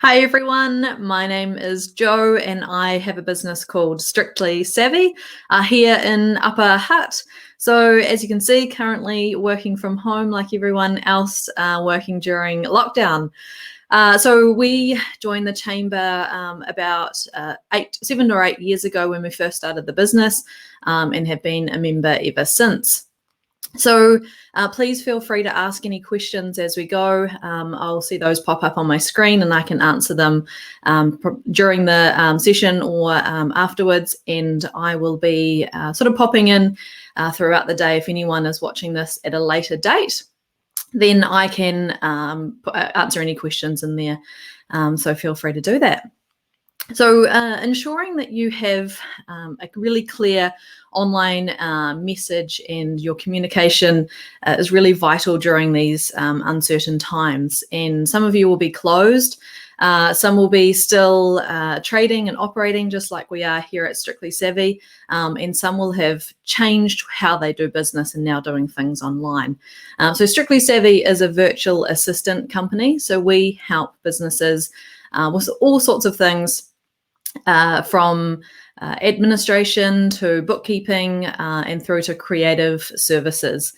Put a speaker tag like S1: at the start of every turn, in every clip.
S1: Hi everyone, my name is Jo and I have a business called Strictly Savvy here in Upper Hutt. So as you can see, currently working from home like everyone else working during lockdown. So we joined the chamber about 7 or 8 years ago when we first started the business and have been a member ever since. So please feel free to ask any questions as we go. I'll see those pop up on my screen and I can answer them during the session or afterwards. And I will be sort of popping in throughout the day. If anyone is watching this at a later date, then I can answer any questions in there. So feel free to do that. So ensuring that you have a really clear online message and your communication is really vital during these uncertain times. And some of you will be closed. Some will be still trading and operating just like we are here at Strictly Savvy. And some will have changed how they do business and now doing things online. So Strictly Savvy is a virtual assistant company. So we help businesses with all sorts of things. From administration to bookkeeping and through to creative services.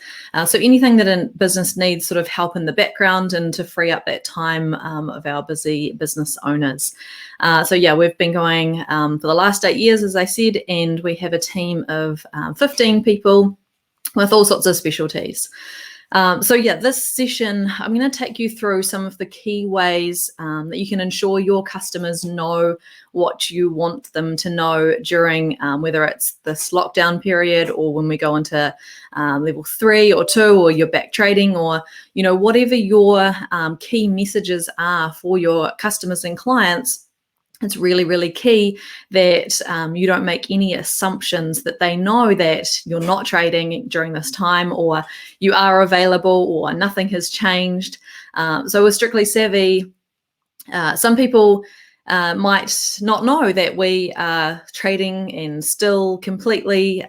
S1: So anything that a business needs sort of help in the background and to free up that time of our busy business owners. So yeah, we've been going for the last 8 years, as I said, and we have a team of 15 people with all sorts of specialties. So yeah, this session, I'm going to take you through some of the key ways that you can ensure your customers know what you want them to know during whether it's this lockdown period or when we go into level 3 or 2 or you're back trading or, you know, whatever your key messages are for your customers and clients. It's really, really key that you don't make any assumptions that they know that you're not trading during this time or you are available or nothing has changed. So with Strictly Savvy, some people might not know that we are trading and still completely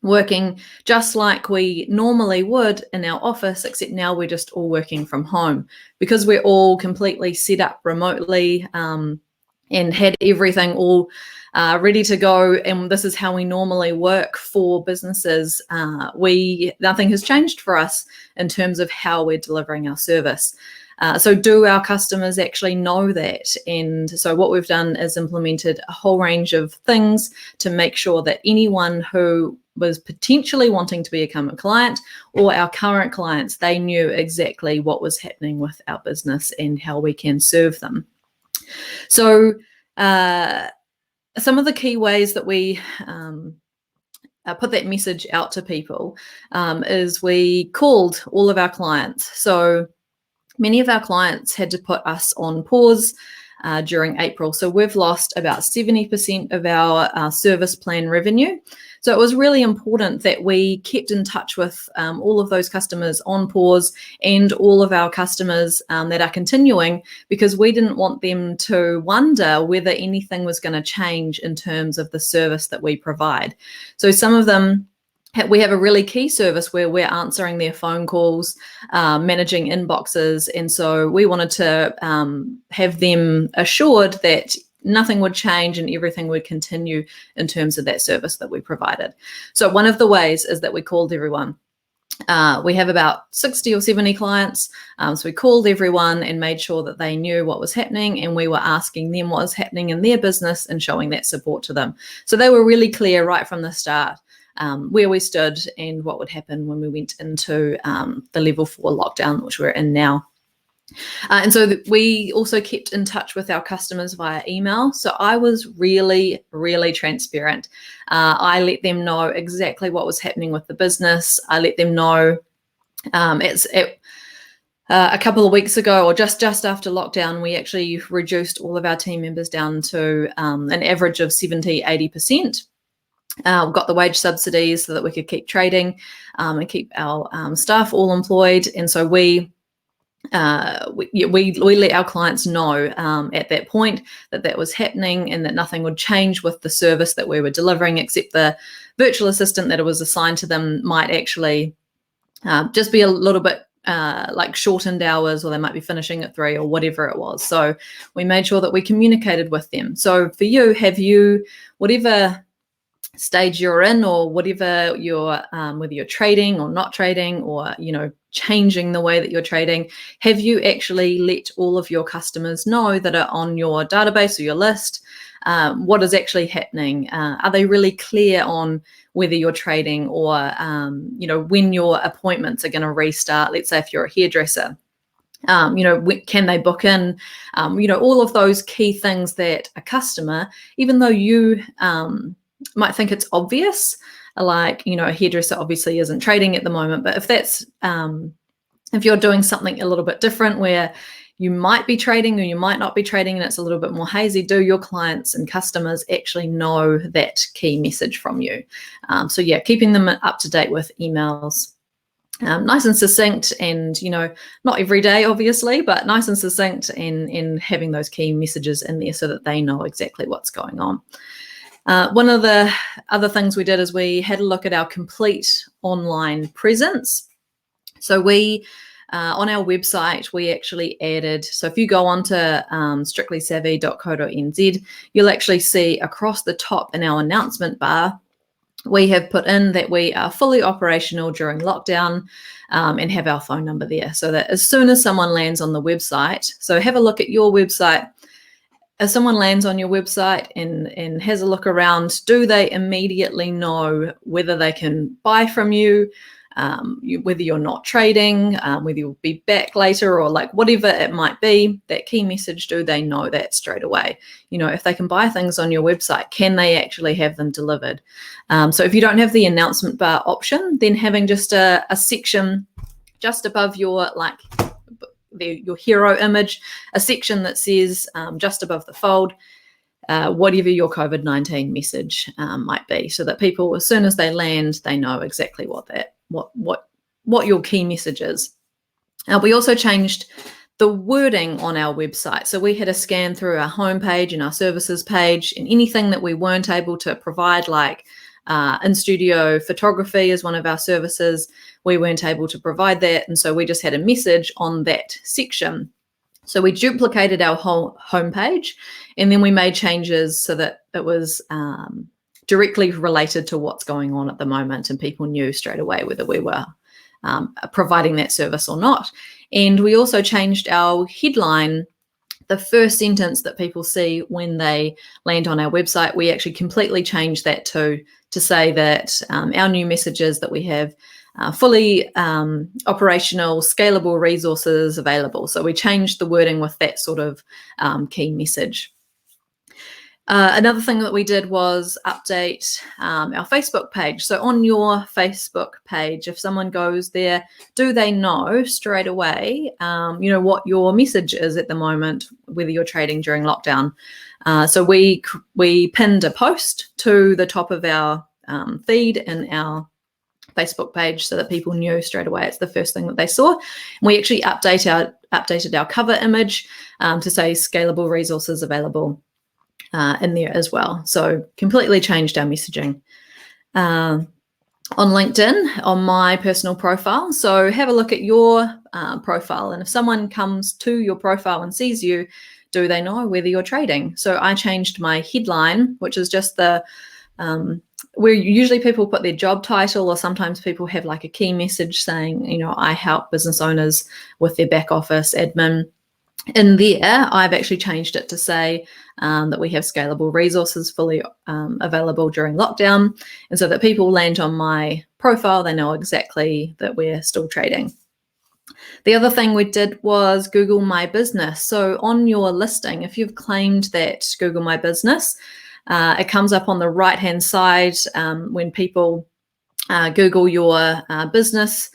S1: working just like we normally would in our office, except now we're just all working from home because we're all completely set up remotely. And had everything all ready to go. And this is how we normally work for businesses. Nothing has changed for us in terms of how we're delivering our service. So do our customers actually know that? And so what we've done is implemented a whole range of things to make sure that anyone who was potentially wanting to become a client or our current clients, they knew exactly what was happening with our business and how we can serve them. So some of the key ways that we put that message out to people is we called all of our clients. So many of our clients had to put us on pause during April. So we've lost about 70% of our service plan revenue. So it was really important that we kept in touch with all of those customers on pause and all of our customers that are continuing, because we didn't want them to wonder whether anything was going to change in terms of the service that we provide. So some of them, we have a really key service where we're answering their phone calls, managing inboxes. And so we wanted to have them assured that nothing would change and everything would continue in terms of that service that we provided. So one of the ways is that we called everyone. We have about 60 or 70 clients. So we called everyone and made sure that they knew what was happening, and we were asking them what was happening in their business and showing that support to them. So they were really clear right from the start where we stood and what would happen when we went into the level 4 lockdown, which we're in now. And so we also kept in touch with our customers via email. So I was really, really transparent. I let them know exactly what was happening with the business. I let them know a couple of weeks ago, or just after lockdown, we actually reduced all of our team members down to an average of 70-80%. We got the wage subsidies so that we could keep trading and keep our staff all employed. And so we let our clients know at that point that was happening and that nothing would change with the service that we were delivering, except the virtual assistant that was assigned to them might actually just be a little bit like shortened hours, or they might be finishing at 3 or whatever it was. So we made sure that we communicated with them. So for you, have you, whatever stage you're in, or whatever you're, whether you're trading or not trading, or, changing the way that you're trading, have you actually let all of your customers know that are on your database or your list what is actually happening? Are they really clear on whether you're trading, or when your appointments are going to restart? Let's say if you're a hairdresser, can they book in? All of those key things that a customer, even though you might think it's obvious, like, a hairdresser obviously isn't trading at the moment, but if that's if you're doing something a little bit different, where you might be trading or you might not be trading, and it's a little bit more hazy, do your clients and customers actually know that key message from you? So yeah, keeping them up to date with emails. Nice and succinct, and not every day obviously, but nice and succinct, and having those key messages in there so that they know exactly what's going on. One of the other things we did is we had a look at our complete online presence. So we on our website, we actually added, so if you go on to strictlysavvy.co.nz, you'll actually see across the top in our announcement bar, we have put in that we are fully operational during lockdown, and have our phone number there, so that as soon as someone lands on the website, so have a look at your website. If someone lands on your website and has a look around, do they immediately know whether they can buy from you, whether you're not trading, whether you'll be back later, or like whatever it might be, that key message, do they know that straight away? If they can buy things on your website, can they actually have them delivered? So if you don't have the announcement bar option, then having just a section just above your, like, your hero image, a section that says just above the fold, whatever your COVID-19 message might be, so that people, as soon as they land, they know exactly what your key message is. We also changed the wording on our website. So we had a scan through our homepage and our services page, and anything that we weren't able to provide, like in-studio photography is one of our services, we weren't able to provide that, and so we just had a message on that section. So we duplicated our whole homepage, and then we made changes so that it was directly related to what's going on at the moment, and people knew straight away whether we were providing that service or not. And we also changed our headline, the first sentence that people see when they land on our website. We actually completely changed that to say that our new messages that we have fully operational, scalable resources available. So we changed the wording with that sort of key message. Another thing that we did was update our Facebook page. So on your Facebook page, if someone goes there, do they know straight away, what your message is at the moment, whether you're trading during lockdown? So we pinned a post to the top of our feed in our Facebook page, so that people knew straight away it's the first thing that they saw. And we actually updated our cover image to say scalable resources available in there as well. So completely changed our messaging. On LinkedIn, on my personal profile, so have a look at your profile, and if someone comes to your profile and sees you, do they know whether you're trading? So I changed my headline, which is just the where usually people put their job title, or sometimes people have like a key message saying, I help business owners with their back office admin. In there, I've actually changed it to say that we have scalable resources fully available during lockdown, and so that people land on my profile, they know exactly that we're still trading. The other thing we did was Google My Business. So on your listing, if you've claimed that Google My Business, it comes up on the right-hand side when people Google your business,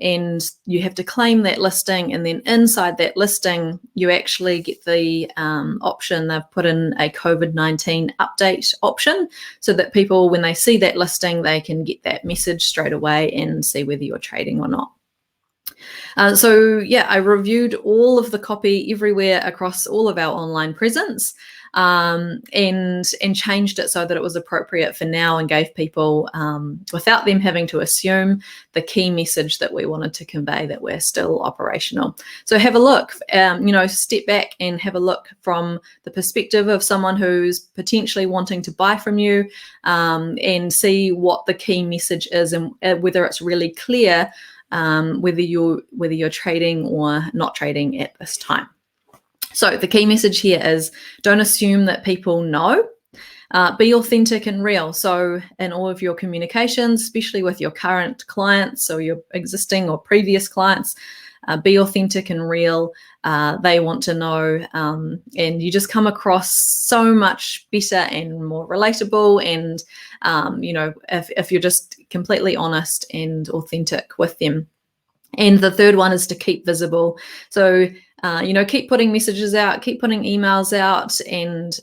S1: and you have to claim that listing, and then inside that listing you actually get the option. They've put in a COVID-19 update option, so that people, when they see that listing, they can get that message straight away and see whether you're trading or not. So yeah, I reviewed all of the copy everywhere across all of our online presence, and changed it so that it was appropriate for now, and gave people, without them having to assume, the key message that we wanted to convey, that we're still operational. So have a look, step back and have a look from the perspective of someone who's potentially wanting to buy from you, and see what the key message is, and whether it's really clear, whether you're trading or not trading at this time. So the key message here is, don't assume that people know. Be authentic and real. So in all of your communications, especially with your current clients or your existing or previous clients, be authentic and real. They want to know, and you just come across so much better and more relatable. And if you're just completely honest and authentic with them. And the third one is to keep visible. So, keep putting messages out, keep putting emails out, and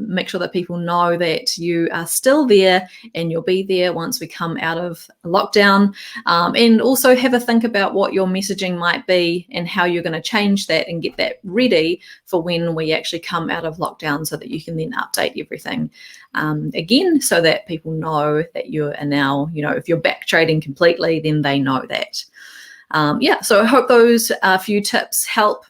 S1: make sure that people know that you are still there, and you'll be there once we come out of lockdown. And also have a think about what your messaging might be and how you're going to change that and get that ready for when we actually come out of lockdown, so that you can then update everything again, so that people know that you are now, if you're back trading completely, then they know that. So I hope those few tips help.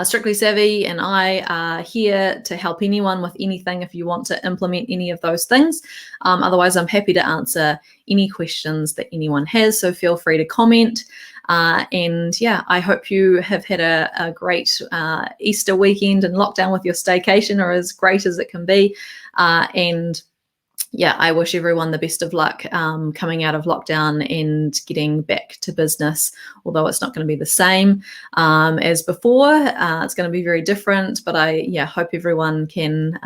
S1: Strictly Savvy and I are here to help anyone with anything if you want to implement any of those things. Otherwise, I'm happy to answer any questions that anyone has, so feel free to comment. I hope you have had a great Easter weekend and lockdown with your staycation, or as great as it can be. I wish everyone the best of luck coming out of lockdown and getting back to business, although it's not going to be the same as before. It's going to be very different, but I hope everyone can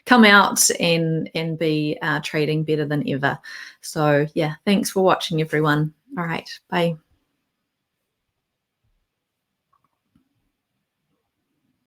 S1: come out and be trading better than ever. So thanks for watching, everyone. All right, bye.